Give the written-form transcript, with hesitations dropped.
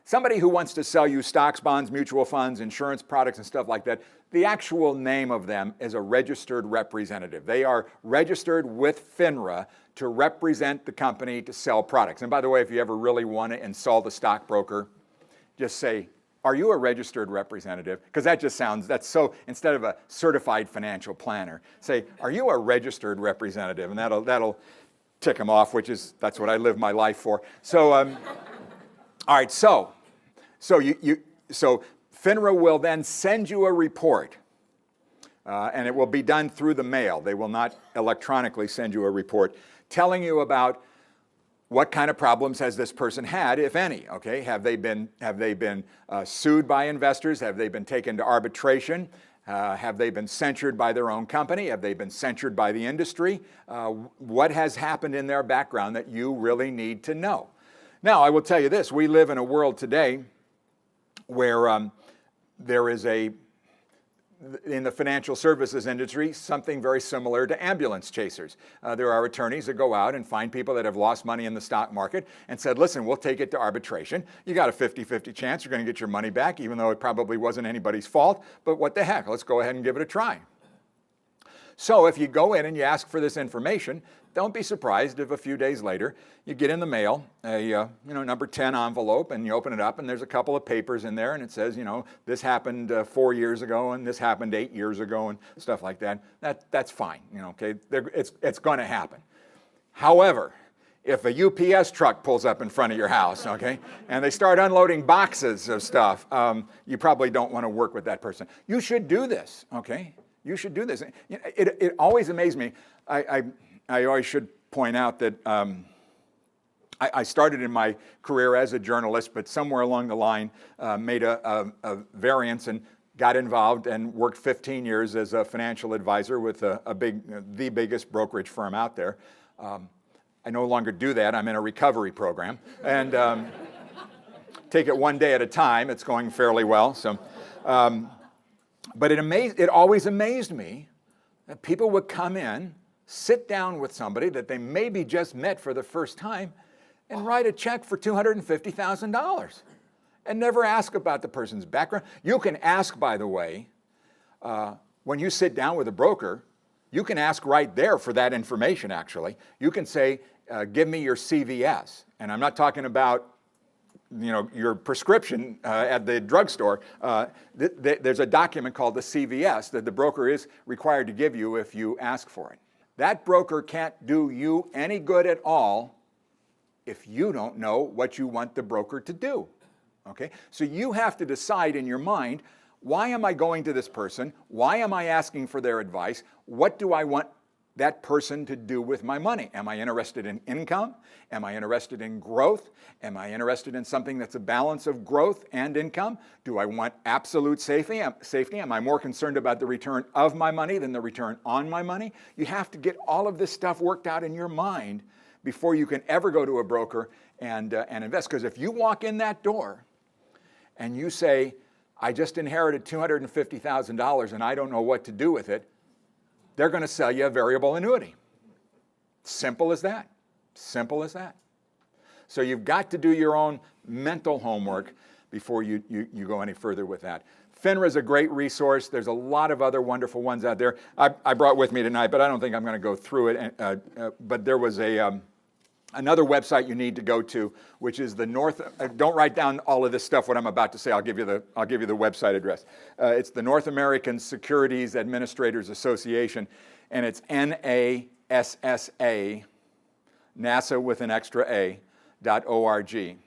somebody who wants to sell you stocks, bonds, mutual funds, insurance products, and stuff like that, the actual name of them is a registered representative. They are registered with FINRA to represent the company to sell products. And by the way, if you ever really want to insult a stockbroker, just say, are you a registered representative? Because that just sounds, that's so, instead of a certified financial planner, say, are you a registered representative? And that'll tick them off, that's what I live my life for. So, all right, so FINRA will then send you a report, and it will be done through the mail. They will not electronically send you a report telling you about what kind of problems has this person had, if any. Okay, have they been sued by investors? Have they been taken to arbitration? Have they been censured by their own company? Have they been censured by the industry? What has happened in their background that you really need to know? Now, I will tell you this: we live in a world today where there is in the financial services industry, something very similar to ambulance chasers. There are attorneys that go out and find people that have lost money in the stock market and said, listen, we'll take it to arbitration. You got a 50-50 chance you're going to get your money back, even though it probably wasn't anybody's fault. But what the heck? Let's go ahead and give it a try. So if you go in and you ask for this information, don't be surprised if a few days later you get in the mail a number 10 envelope, and you open it up and there's a couple of papers in there and it says, this happened 4 years ago and this happened 8 years ago and stuff like that. That's fine, okay? It's going to happen. However, if a UPS truck pulls up in front of your house, okay, and they start unloading boxes of stuff, you probably don't want to work with that person. You should do this, okay? You should do this. It always amazed me. I always should point out that I started in my career as a journalist, but somewhere along the line made a variance and got involved and worked 15 years as a financial advisor with the biggest brokerage firm out there. I no longer do that. I'm in a recovery program and take it one day at a time. It's going fairly well. So, but it always amazed me that people would come in, sit down with somebody that they maybe just met for the first time and write a check for $250,000 and never ask about the person's background. You can ask, by the way, when you sit down with a broker, you can ask right there for that information, actually. You can say, give me your CVS. And I'm not talking about your prescription at the drugstore. There's a document called the CVS that the broker is required to give you if you ask for it. That broker can't do you any good at all if you don't know what you want the broker to do, okay? So you have to decide in your mind, why am I going to this person? Why am I asking for their advice? What do I want that person to do with my money? Am I interested in income? Am I interested in growth? Am I interested in something that's a balance of growth and income? Do I want absolute safety? Am I more concerned about the return of my money than the return on my money? You have to get all of this stuff worked out in your mind before you can ever go to a broker and invest. Because if you walk in that door and you say, I just inherited $250,000 and I don't know what to do with it, they're going to sell you a variable annuity. Simple as that. Simple as that. So you've got to do your own mental homework before you go any further with that. FINRA is a great resource. There's a lot of other wonderful ones out there. I brought with me tonight, but I don't think I'm going to go through it. But there was another website you need to go to, which is the North. Don't write down all of this stuff. What I'm about to say, I'll give you the website address. It's the North American Securities Administrators Association, and it's NASA, NASA with an extra A, .org.